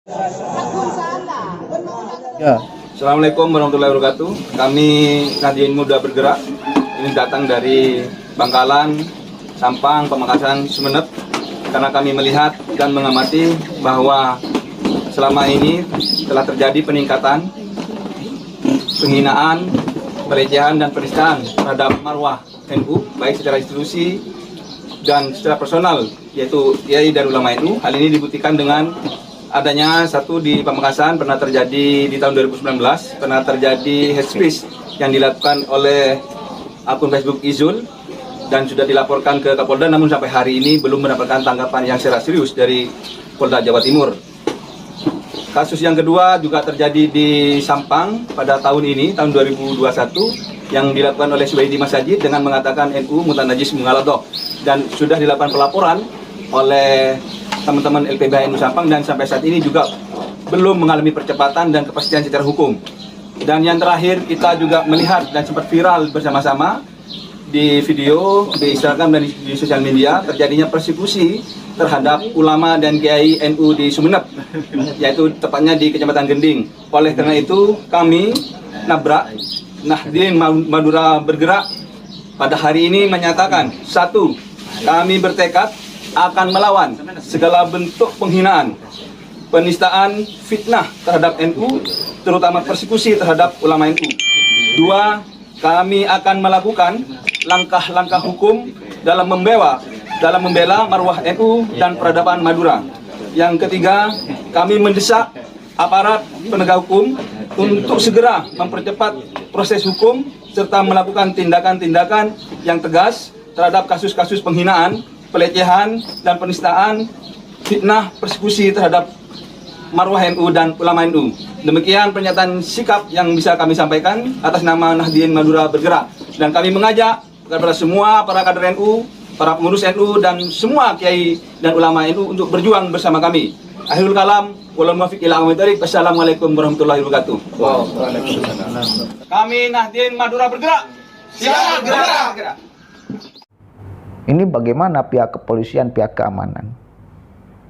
Ya. Assalamualaikum warahmatullahi wabarakatuh. Kami Nahdien Muda Bergerak ini datang dari Bangkalan, Sampang, Pamekasan, Sumeneb karena kami melihat dan mengamati bahwa selama ini telah terjadi peningkatan penghinaan, pelecehan dan penistaan terhadap marwah NU baik secara institusi dan secara personal, yaitu Kiai dan ulama NU. Hal ini dibuktikan dengan adanya satu di Pamekasan pernah terjadi di tahun 2019, pernah terjadi hate speech yang dilakukan oleh akun Facebook Izul dan sudah dilaporkan ke Kapolda, namun sampai hari ini belum mendapatkan tanggapan yang secara serius dari Polda Jawa Timur. Kasus yang kedua juga terjadi di Sampang pada tahun ini, tahun 2021, yang dilakukan oleh Subaidi Masajid dengan mengatakan NU Mutanajis Mungaladoh, dan sudah dilakukan pelaporan oleh teman-teman LPBH NU Sampang dan sampai saat ini juga belum mengalami percepatan dan kepastian secara hukum. Dan yang terakhir, kita juga melihat dan sempat viral bersama-sama di video, di Instagram dan di sosial media terjadinya persekusi terhadap ulama dan kiai NU di Sumeneb, yaitu tepatnya di Kecamatan Gending. Oleh karena itu, kami Nahdien Madura Bergerak pada hari ini menyatakan, satu, kami bertekad akan melawan segala bentuk penghinaan, penistaan, fitnah terhadap NU, terutama persekusi terhadap ulama NU. Dua, kami akan melakukan langkah-langkah hukum dalam membela marwah NU dan peradaban Madura. Yang ketiga, kami mendesak aparat penegak hukum untuk segera mempercepat proses hukum serta melakukan tindakan-tindakan yang tegas terhadap kasus-kasus penghinaan, pelecehan dan penistaan, fitnah, persekusi terhadap marwah NU dan ulama NU. Demikian pernyataan sikap yang bisa kami sampaikan atas nama Nahdien Madura Bergerak, dan kami mengajak kepada semua para kader NU, para pengurus NU dan semua kiai dan ulama NU untuk berjuang bersama kami. Akhirul kalam, wal muwaffiq ila aqwamit thoriq. Wassalamualaikum warahmatullahi wabarakatuh. Kami Nahdien Madura Bergerak. Siap bergerak. Ini bagaimana pihak kepolisian, pihak keamanan?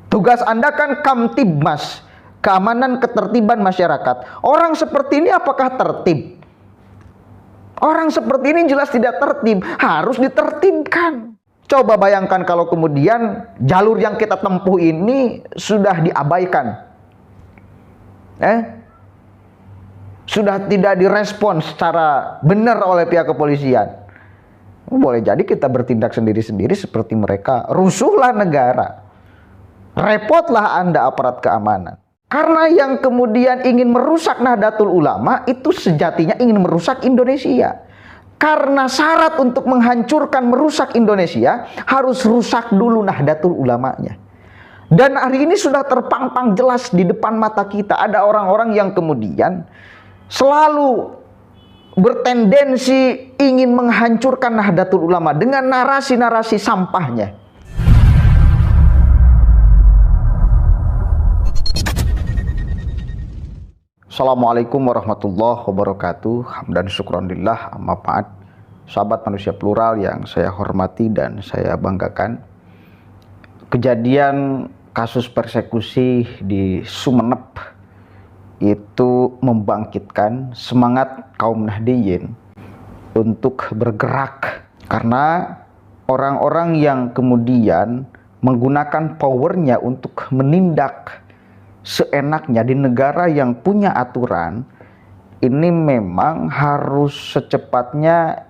Tugas Anda kan Kamtibmas, keamanan ketertiban masyarakat. Orang seperti ini apakah tertib? Orang seperti ini jelas tidak tertib, harus ditertibkan. Coba bayangkan kalau kemudian jalur yang kita tempuh ini sudah diabaikan. Sudah tidak direspon secara benar oleh pihak kepolisian. Boleh jadi kita bertindak sendiri-sendiri seperti mereka. Rusuhlah negara. Repotlah Anda aparat keamanan. Karena yang kemudian ingin merusak Nahdlatul Ulama itu sejatinya ingin merusak Indonesia. Karena syarat untuk menghancurkan, merusak Indonesia harus rusak dulu Nahdlatul Ulamanya. Dan hari ini sudah terpampang jelas di depan mata kita. Ada orang-orang yang kemudian selalu bertendensi ingin menghancurkan Nahdlatul Ulama dengan narasi-narasi sampahnya. Assalamualaikum warahmatullahi wabarakatuh. Hamdan syukronillah, amma ba'd. Sahabat manusia plural yang saya hormati dan saya banggakan, kejadian kasus persekusi di Sumeneb itu membangkitkan semangat kaum Nahdien untuk bergerak, karena orang-orang yang kemudian menggunakan powernya untuk menindak seenaknya di negara yang punya aturan ini memang harus secepatnya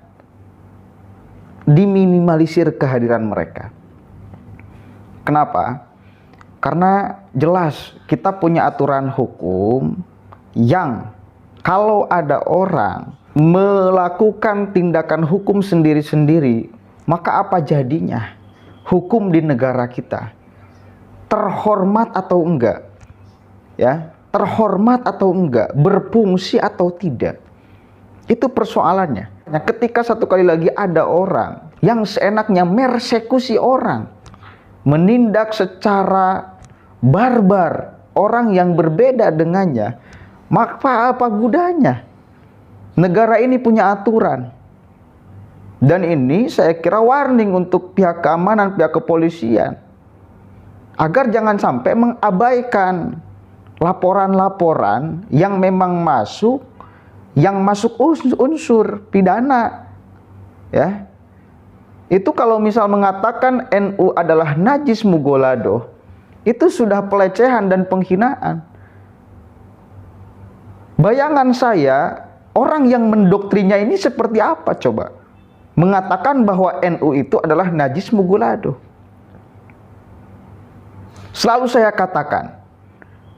diminimalisir kehadiran mereka. Kenapa? Karena jelas kita punya aturan hukum yang kalau ada orang melakukan tindakan hukum sendiri-sendiri, maka apa jadinya hukum di negara kita? Terhormat atau enggak? Ya, terhormat atau enggak? Berfungsi atau tidak? Itu persoalannya. Nah, ketika satu kali lagi ada orang yang seenaknya mersekusi orang, menindak secara barbar orang yang berbeda dengannya, maka apa gunanya? Negara ini punya aturan. Dan ini saya kira warning untuk pihak keamanan, pihak kepolisian, agar jangan sampai mengabaikan laporan-laporan yang memang masuk unsur pidana, ya. Itu kalau misal mengatakan NU adalah najis mugolado, itu sudah pelecehan dan penghinaan. Bayangan saya, orang yang mendoktrinnya ini seperti apa coba? Mengatakan bahwa NU itu adalah najis mugolado. Selalu saya katakan,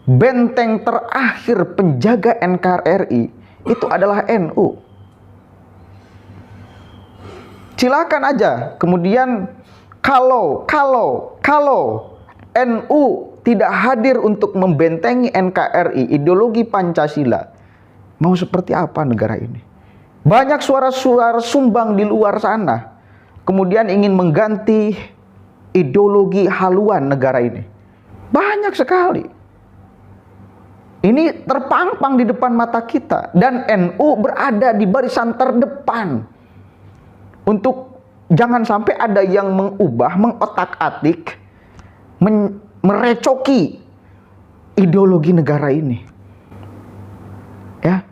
benteng terakhir penjaga NKRI itu adalah NU. Silakan aja. Kemudian kalau NU tidak hadir untuk membentengi NKRI, ideologi Pancasila, mau seperti apa negara ini? Banyak suara-suara sumbang di luar sana, kemudian ingin mengganti ideologi haluan negara ini. Banyak sekali. Ini terpampang di depan mata kita, dan NU berada di barisan terdepan untuk jangan sampai ada yang mengubah, mengotak-atik, merecoki ideologi negara ini. Ya.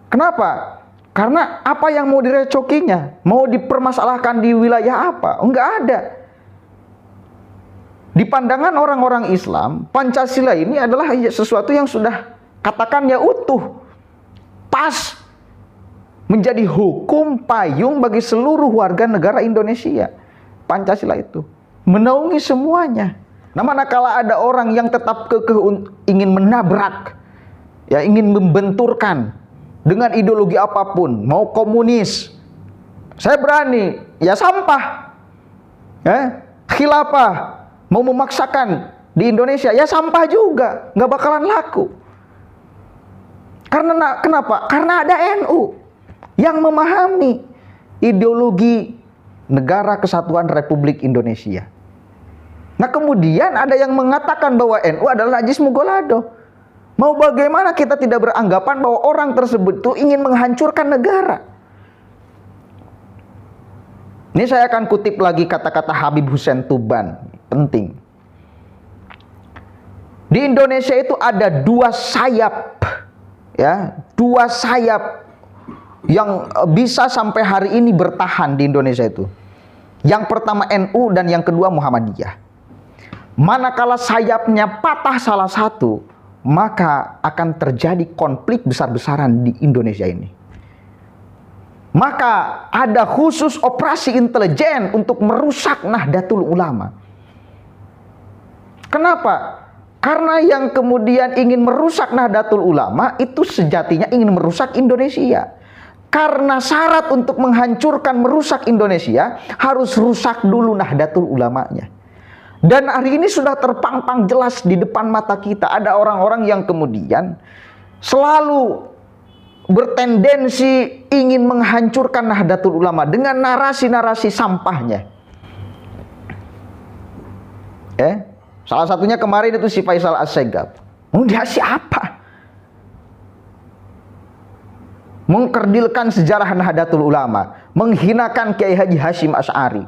Kenapa? Karena apa yang mau direcokinya? Mau dipermasalahkan di wilayah apa? Enggak ada. Di pandangan orang-orang Islam, Pancasila ini adalah sesuatu yang sudah katakan ya utuh, pas, menjadi hukum payung bagi seluruh warga negara Indonesia. Pancasila itu menaungi semuanya. Nah, manakala ada orang yang tetap kekeh ingin menabrak, ya, ingin membenturkan dengan ideologi apapun, mau komunis, saya berani, ya sampah, ya, khilafah, mau memaksakan di Indonesia, ya sampah juga, nggak bakalan laku. Karena kenapa? Karena ada NU yang memahami ideologi Negara Kesatuan Republik Indonesia. Nah, kemudian ada yang mengatakan bahwa NU adalah najis mugolado. Mau bagaimana kita tidak beranggapan bahwa orang tersebut itu ingin menghancurkan negara? Ini saya akan kutip lagi kata-kata Habib Hussein Tuban, penting. Di Indonesia itu ada dua sayap, ya, dua sayap yang bisa sampai hari ini bertahan di Indonesia itu. Yang pertama NU dan yang kedua Muhammadiyah. Manakala sayapnya patah salah satu, maka akan terjadi konflik besar-besaran di Indonesia ini. Maka ada khusus operasi intelijen untuk merusak Nahdlatul Ulama. Kenapa? Karena yang kemudian ingin merusak Nahdlatul Ulama itu sejatinya ingin merusak Indonesia. Karena syarat untuk menghancurkan, merusak Indonesia, harus rusak dulu Nahdlatul Ulamanya. Dan hari ini sudah terpampang jelas di depan mata kita. Ada orang-orang yang kemudian selalu bertendensi ingin menghancurkan Nahdlatul Ulama dengan narasi-narasi sampahnya. Salah satunya kemarin itu si Faisal Assegaf. Dia siapa? Mengkerdilkan sejarah Nahdlatul Ulama, menghinakan Kiai Haji Hashim Asy'ari,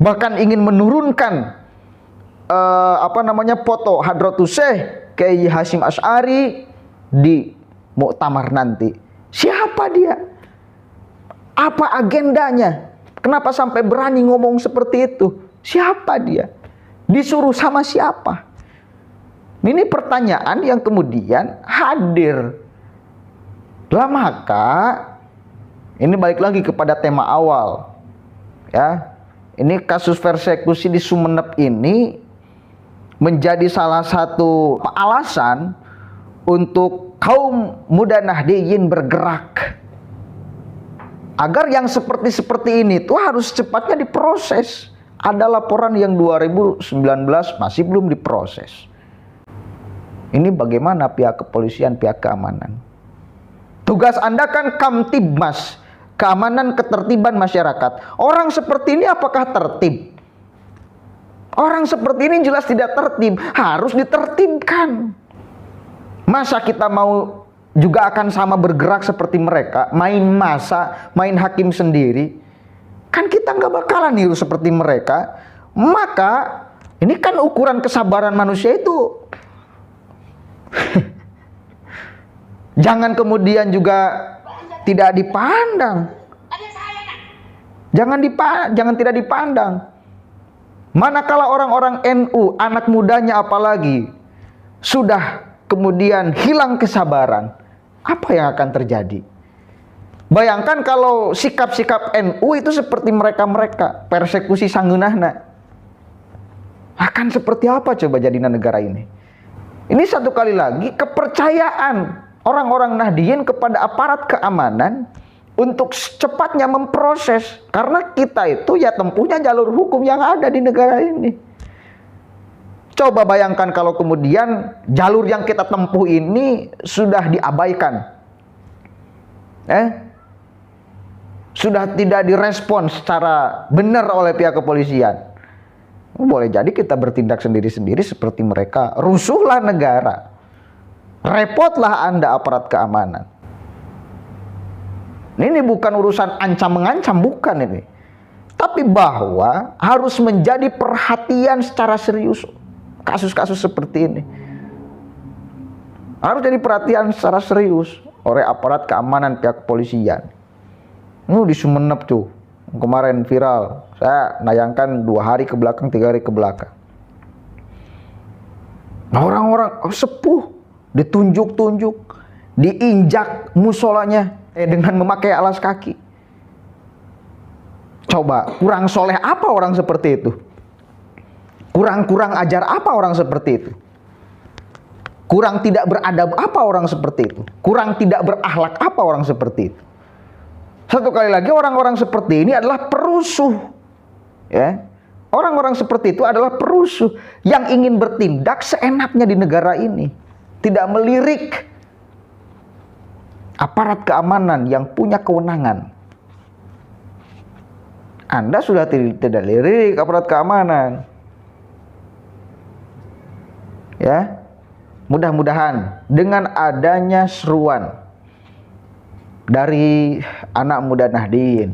bahkan ingin menurunkan foto Hadratus Syekh Kiai Hashim Asy'ari di muktamar nanti. Siapa dia? Apa agendanya? Kenapa sampai berani ngomong seperti itu? Siapa dia? Disuruh sama siapa? Ini pertanyaan yang kemudian hadir. Lah maka ini balik lagi kepada tema awal, ya. Ini kasus persekusi di Sumeneb ini menjadi salah satu alasan untuk kaum muda Nahdiyin bergerak agar yang seperti ini tuh harus cepatnya diproses. Ada laporan yang 2019 masih belum diproses. Ini bagaimana pihak kepolisian, pihak keamanan? Tugas Anda kan Kamtibmas, keamanan ketertiban masyarakat. Orang seperti ini apakah tertib? Orang seperti ini jelas tidak tertib, harus ditertibkan. Masa kita mau juga akan sama bergerak seperti mereka, main massa, main hakim sendiri? Kan kita nggak bakalan niru seperti mereka. Maka ini kan ukuran kesabaran manusia itu Jangan kemudian juga tidak dipandang. Jangan tidak dipandang. Manakala orang-orang NU, anak mudanya apalagi, sudah kemudian hilang kesabaran, apa yang akan terjadi? Bayangkan kalau sikap-sikap NU itu seperti mereka-mereka, persekusi sanggeunahna. Akan seperti apa coba jadinya negara ini? Ini satu kali lagi kepercayaan orang-orang Nahdliyin kepada aparat keamanan untuk secepatnya memproses. Karena kita itu ya tempuhnya jalur hukum yang ada di negara ini. Coba bayangkan kalau kemudian jalur yang kita tempuh ini sudah diabaikan. Sudah tidak direspon secara benar oleh pihak kepolisian. Boleh jadi kita bertindak sendiri-sendiri seperti mereka. Rusuhlah negara. Repotlah Anda aparat keamanan. Ini bukan urusan ancam-mengancam, bukan ini. Tapi bahwa harus menjadi perhatian secara serius kasus-kasus seperti ini. Harus jadi perhatian secara serius oleh aparat keamanan pihak kepolisian. Di Sumeneb tuh, kemarin viral. Saya nayangkan 2 hari ke belakang, 3 hari ke belakang. Orang-orang sepuh ditunjuk-tunjuk, diinjak musolanya dengan memakai alas kaki. Coba, kurang soleh apa orang seperti itu? Kurang ajar apa orang seperti itu? Kurang tidak beradab apa orang seperti itu? Kurang tidak berakhlak apa orang seperti itu? Satu kali lagi, orang-orang seperti ini adalah perusuh. Ya. Orang-orang seperti itu adalah perusuh yang ingin bertindak seenaknya di negara ini. Tidak melirik aparat keamanan yang punya kewenangan. Anda sudah tidak lirik aparat keamanan. Ya. Mudah-mudahan dengan adanya seruan dari anak muda Nahdliyin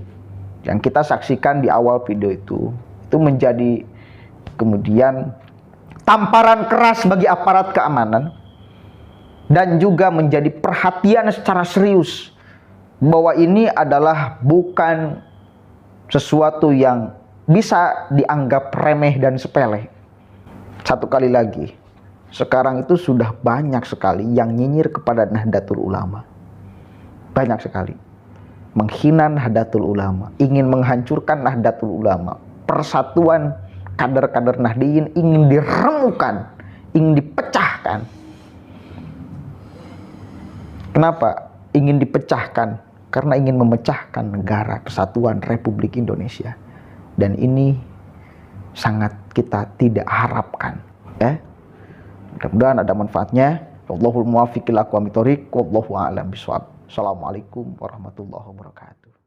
yang kita saksikan di awal video itu menjadi kemudian tamparan keras bagi aparat keamanan dan juga menjadi perhatian secara serius bahwa ini adalah bukan sesuatu yang bisa dianggap remeh dan sepele. Satu kali lagi, sekarang itu sudah banyak sekali yang nyinyir kepada Nahdlatul Ulama. Banyak sekali. Menghina Nahdlatul Ulama, ingin menghancurkan Nahdlatul Ulama. Persatuan kader-kader Nahdliyin ingin diremukan, ingin dipecahkan. Kenapa ingin dipecahkan? Karena ingin memecahkan negara kesatuan Republik Indonesia. Dan ini sangat kita tidak harapkan. Mudah-mudahan ada manfaatnya. Wallahul muwaffiq ila aqwamit thoriq. Wallahu a'lam bishawab. Assalamualaikum warahmatullahi wabarakatuh.